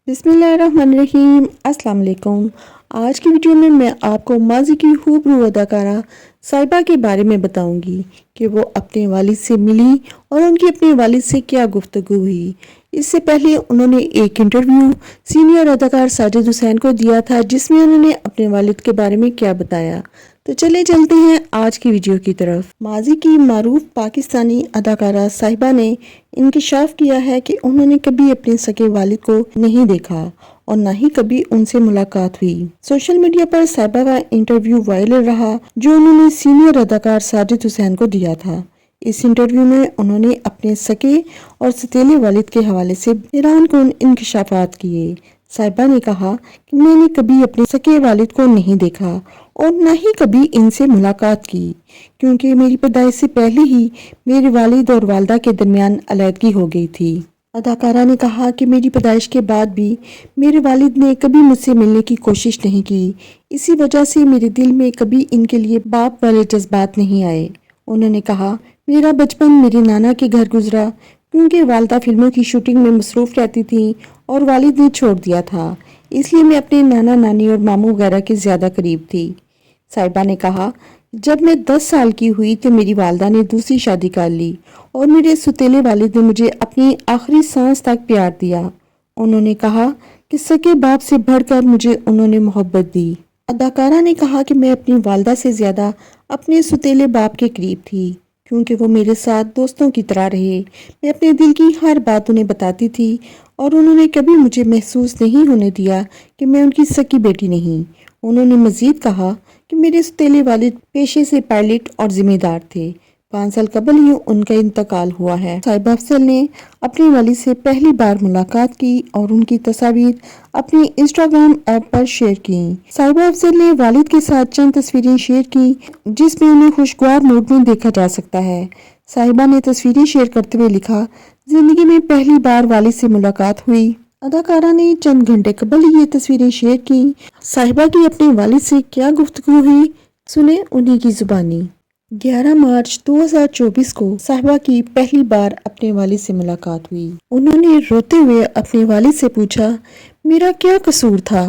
بسم اللہ الرحمن الرحیم۔ السلام علیکم۔ آج کی ویڈیو میں آپ کو ماضی کی خوبرو اداکارہ صائبہ کے بارے میں بتاؤں گی کہ وہ اپنے والد سے ملی اور ان کی اپنے والد سے کیا گفتگو ہوئی۔ اس سے پہلے انہوں نے ایک انٹرویو سینئر اداکار ساجد حسین کو دیا تھا جس میں انہوں نے اپنے والد کے بارے میں کیا بتایا۔ تو چلے چلتے ہیں آج کی ویڈیو کی طرف۔ ماضی کی معروف پاکستانی اداکارہ صائبہ نے انکشاف کیا ہے کہ انہوں نے کبھی اپنے سگے والد کو نہیں دیکھا اور نہ ہی کبھی ان سے ملاقات ہوئی۔ سوشل میڈیا پر صائبہ کا انٹرویو وائرل رہا جو انہوں نے سینئر اداکار ساجد حسین کو دیا تھا۔ اس انٹرویو میں انہوں نے اپنے سگے اور ستیلے والد کے حوالے سے حیران کن انکشافات کیے۔ صائبہ نے کہا کہ میں نے کبھی اپنے سگے والد کو نہیں دیکھا اور نہ ہی کبھی ان سے ملاقات کی کیونکہ میری پیدائش سے پہلے ہی میرے والد اور والدہ کے درمیان علیحدگی ہو گئی تھی۔ اداکارہ نے کہا کہ میری پیدائش کے بعد بھی میرے والد نے کبھی مجھ سے ملنے کی کوشش نہیں کی، اسی وجہ سے میرے دل میں کبھی ان کے لیے باپ والے جذبات نہیں آئے۔ انہوں نے کہا میرا بچپن میرے نانا کے گھر گزرا کیونکہ والدہ فلموں کی شوٹنگ میں مصروف رہتی تھیں اور والد نے چھوڑ دیا تھا، اس لیے میں اپنے نانا نانی اور ماموں وغیرہ کے زیادہ قریب تھی۔ صائبہ نے کہا جب میں 10 سال کی ہوئی تو میری والدہ نے دوسری شادی کر لی اور میرے ستیلے والد نے مجھے اپنی آخری سانس تک پیار دیا۔ انہوں نے کہا کہ سگے باپ سے بڑھ کر مجھے انہوں نے محبت دی۔ اداکارہ نے کہا کہ میں اپنی والدہ سے زیادہ اپنے ستیلے باپ کے قریب تھی کیونکہ وہ میرے ساتھ دوستوں کی طرح رہے۔ میں اپنے دل کی ہر بات انہیں بتاتی تھی اور انہوں نے کبھی مجھے محسوس نہیں ہونے دیا کہ میں ان کی سکی بیٹی نہیں۔ انہوں نے مزید کہا کہ میرے ستیلے والد پیشے سے پائلٹ اور ذمہ دار تھے۔ 5 سال قبل ہی ان کا انتقال ہوا ہے۔ صائبہ افضل نے اپنے والد سے پہلی بار ملاقات کی اور ان کی تصاویر اپنی انسٹاگرام ایپ پر شیئر کی۔ صائبہ افضل نے والد کے ساتھ چند تصویریں شیئر کی جس میں انہیں خوشگوار موڈ میں دیکھا جا سکتا ہے۔ صائبہ نے تصویریں شیئر کرتے ہوئے لکھا زندگی میں پہلی بار والد سے ملاقات ہوئی۔ اداکارہ نے چند گھنٹے قبل ہی یہ تصویریں شیئر کی۔ صائبہ کی اپنے والد سے کیا گفتگو ہوئی، سنیں انہی کی زبانی۔ 11 مارچ 2024 کو صائبہ کی پہلی بار اپنے والد سے ملاقات ہوئی۔ انہوں نے روتے ہوئے اپنے والد سے پوچھا میرا کیا قصور تھا؟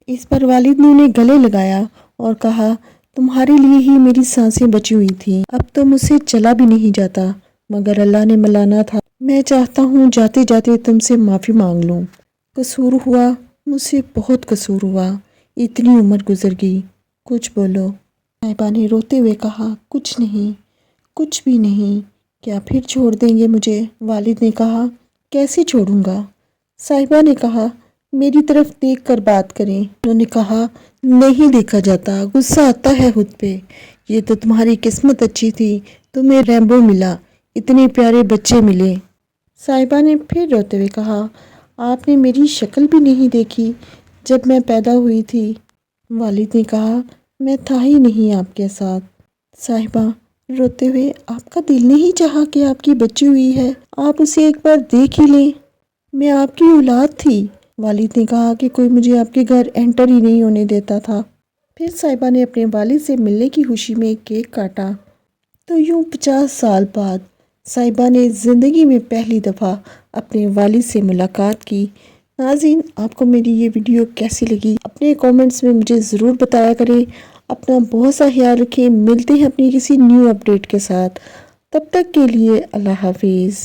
اس پر والد نے انہیں گلے لگایا اور کہا تمہارے لیے ہی میری سانسیں بچی ہوئی تھیں، اب تو مجھ سے چلا بھی نہیں جاتا مگر اللہ نے ملانا تھا، میں چاہتا ہوں جاتے جاتے تم سے معافی مانگ لوں، قصور ہوا، مجھ سے بہت قصور ہوا، اتنی عمر گزر گئی، کچھ بولو۔ صائبہ نے روتے ہوئے کہا کچھ نہیں، کچھ بھی نہیں، کیا پھر چھوڑ دیں گے مجھے؟ والد نے کہا کیسے چھوڑوں گا؟ صائبہ نے کہا میری طرف دیکھ کر بات کریں۔ انہوں نے کہا نہیں دیکھا جاتا، غصہ آتا ہے خود پہ، یہ تو تمہاری قسمت اچھی تھی، تمہیں ریمبو ملا، اتنے پیارے بچے ملے۔ صائبہ نے پھر روتے ہوئے کہا آپ نے میری شکل بھی نہیں دیکھی جب میں پیدا ہوئی تھی۔ والد نے کہا میں تھا ہی نہیں آپ کے ساتھ۔ صائبہ روتے ہوئے آپ کا دل نہیں چاہا کہ آپ کی بچی ہوئی ہے، آپ اسے ایک بار دیکھ ہی لیں، میں آپ کی اولاد تھی۔ والد نے کہا کہ کوئی مجھے آپ کے گھر انٹر ہی نہیں ہونے دیتا تھا۔ پھر صائبہ نے اپنے والد سے ملنے کی خوشی میں کیک کاٹا۔ تو یوں 50 سال بعد صائبہ نے زندگی میں پہلی دفعہ اپنے والد سے ملاقات کی۔ ناظرین آپ کو میری یہ ویڈیو کیسی لگی اپنے کومنٹس میں مجھے ضرور بتایا کریں۔ اپنا بہت سا خیال رکھیں، ملتے ہیں اپنی کسی نیو اپڈیٹ کے ساتھ، تب تک کے لیے اللہ حافظ۔